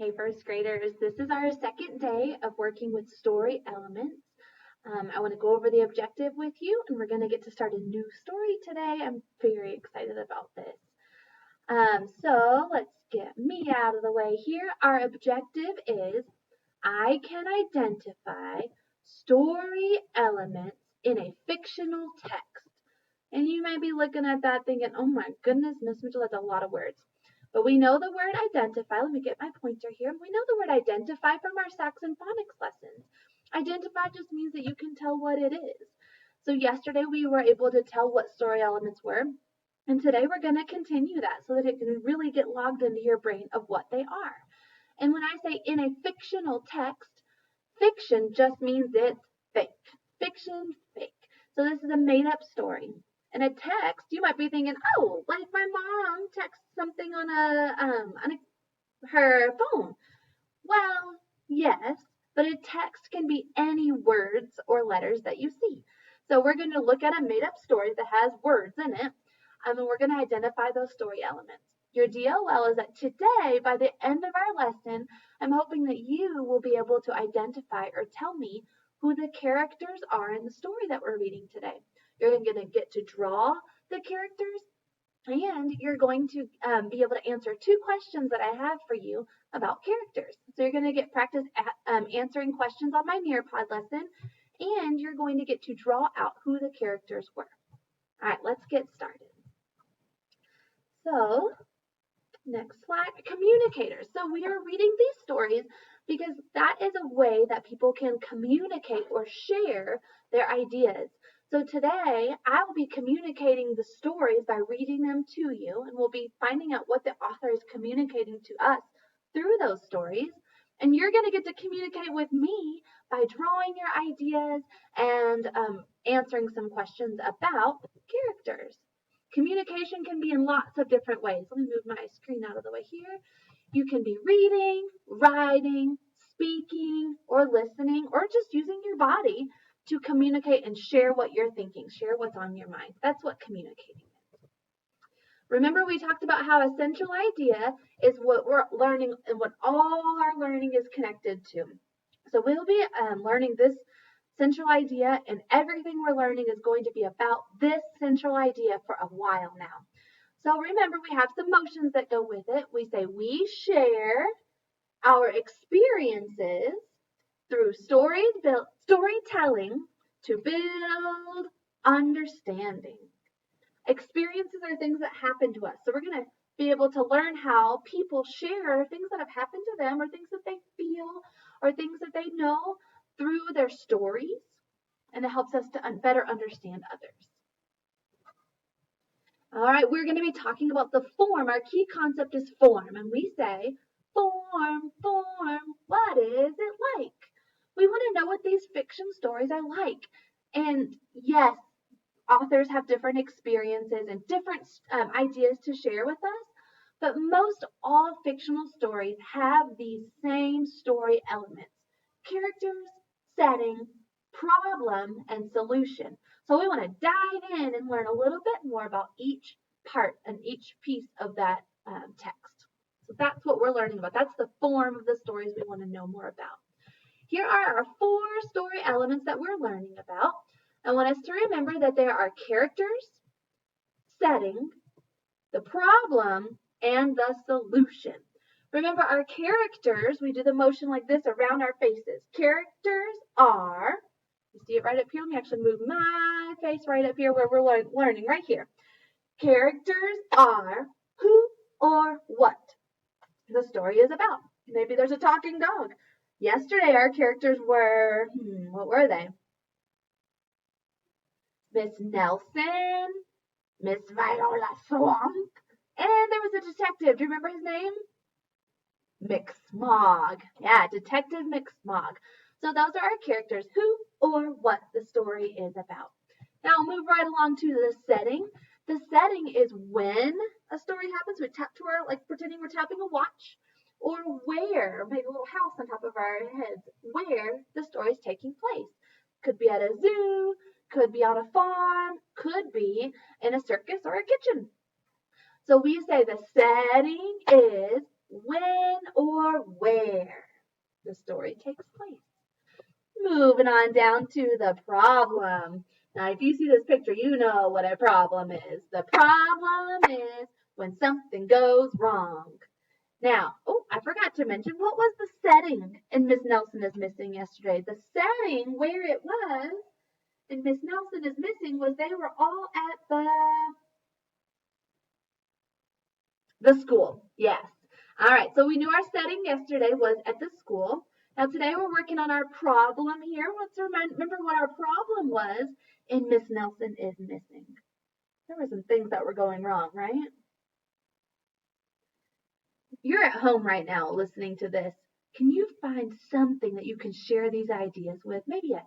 Hey, first graders, this is our second day of working with story elements. I want to go over the objective with you, and we're going to get to start a new story today. I'm very excited about this. So let's get me out of the way here. Our objective is I can identify story elements in a fictional text. And you may be looking at that thinking, oh my goodness, Miss Mitchell, that's a lot of words. But we know the word identify. Let me get my pointer here. We know the word identify from our Saxon phonics lessons. Identify just means that you can tell what it is. So yesterday we were able to tell what story elements were. And today we're going to continue that so that it can really get logged into your brain of what they are. And when I say in a fictional text, fiction just means it's fake. Fiction, fake. So this is a made up story. In a text, you might be thinking, oh, like my mom texts something on her phone. Well, yes, but a text can be any words or letters that you see. So we're going to look at a made-up story that has words in it, and we're going to identify those story elements. Your DOL is that today, by the end of our lesson, I'm hoping that you will be able to identify or tell me who the characters are in the story that we're reading today. You're going to get to draw the characters, and you're going to be able to answer two questions that I have for you about characters. So you're going to get practice at answering questions on my Nearpod lesson, and you're going to get to draw out who the characters were. All right, let's get started. So, next slide, communicators. So we are reading these stories because that is a way that people can communicate or share their ideas. So today, I will be communicating the stories by reading them to you, and we'll be finding out what the author is communicating to us through those stories. And you're going to get to communicate with me by drawing your ideas and answering some questions about characters. Communication can be in lots of different ways. Let me move my screen out of the way here. You can be reading, writing, speaking, or listening, or just using your body to communicate and share what you're thinking, share what's on your mind. That's what communicating is. Remember, we talked about how a central idea is what we're learning and what all our learning is connected to. So we'll be learning this central idea, and everything we're learning is going to be about this central idea for a while now. So remember, we have some motions that go with it. We say we share our experiences through storytelling to build understanding. Experiences are things that happen to us. So we're going to be able to learn how people share things that have happened to them or things that they feel or things that they know through their stories, and it helps us to better understand others. All right, we're going to be talking about the form. Our key concept is form, and we say, form, what is it like? We want to know what these fiction stories are like. And yes, authors have different experiences and different ideas to share with us, but most all fictional stories have these same story elements: characters, setting, problem, and solution. So we want to dive in and learn a little bit more about each part and each piece of that text. So that's what we're learning about. That's the form of the stories we want to know more about. Here are our 4 story elements that we're learning about. I want us to remember that there are characters, setting, the problem, and the solution. Remember, our characters, we do the motion like this around our faces. Characters are, you see it right up here? Let me actually move my face right up here where we're learning, right here. Characters are who or what the story is about. Maybe there's a talking dog. Yesterday, our characters were, what were they? Miss Nelson, Miss Viola Swamp, and there was a detective. Do you remember his name? McSmog. Yeah, Detective McSmog. So those are our characters, who or what the story is about. Now I'll move right along to the setting. The setting is when a story happens. We tap to our, like pretending we're tapping a watch, or where, maybe a little house on top of our heads, where the story is taking place. Could be at a zoo, could be on a farm, could be in a circus or a kitchen. So we say the setting is when or or where the story takes place. Moving on down to the problem. Now, if you see this picture, you know what a problem is. The problem is when something goes wrong. Now, oh, I forgot to mention, what was the setting in Miss Nelson is Missing yesterday? The setting where it was in Miss Nelson is Missing was they were all at the school. Yes. All right, so we knew our setting yesterday was at the school. Now today we're working on our problem here. Let's remember what our problem was in Miss Nelson is Missing. There were some things that were going wrong, right? You're at home right now listening to this. Can you find something that you can share these ideas with? Maybe a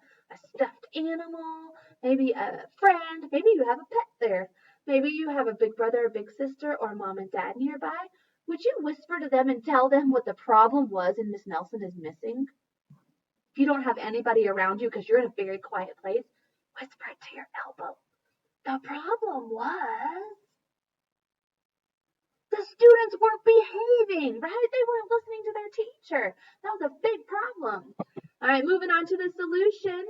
stuffed animal, maybe a friend, maybe you have a pet there. Maybe you have a big brother or big sister or mom and dad nearby. Would you whisper to them and tell them what the problem was in Miss Nelson is Missing? If you don't have anybody around you because you're in a very quiet place, whisper it to your elbow. The problem was the students weren't behaving, right? They weren't listening to their teacher. That was a big problem. All right, moving on to the solution.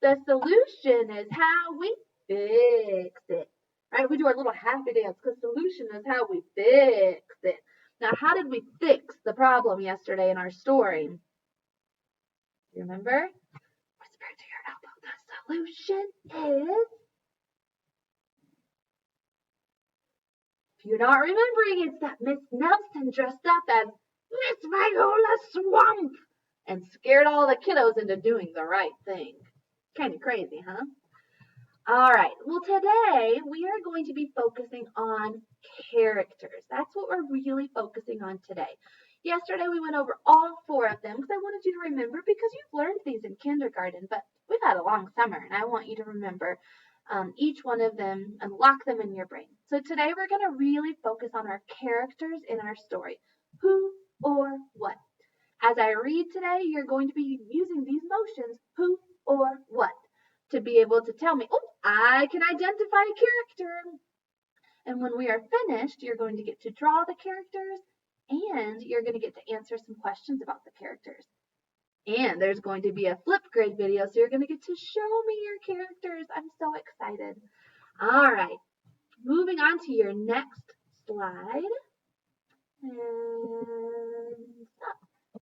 The solution is how we fix it. Right? We do our little happy dance because solution is how we fix it. Now, how did we fix the problem yesterday in our story? You remember? Whisper to your elbow. The solution is, if you're not remembering, it's that Miss Nelson dressed up as Miss Viola Swamp and scared all the kiddos into doing the right thing. Kind of crazy, huh? All right, well, today we are going to be focusing on characters. That's what we're really focusing on today. Yesterday we went over all 4 of them because I wanted you to remember, because you've learned these in kindergarten, but we've had a long summer and I want you to remember each one of them and lock them in your brain. So today we're going to really focus on our characters in our story. Who or what? As I read today, you're going to be using these motions, who or what, to be able to tell me, oh, I can identify a character. And when we are finished, you're going to get to draw the characters and you're going to get to answer some questions about the characters. And there's going to be a Flipgrid video, so you're going to get to show me your characters. I'm so excited. All right, moving on to your next slide. And stop.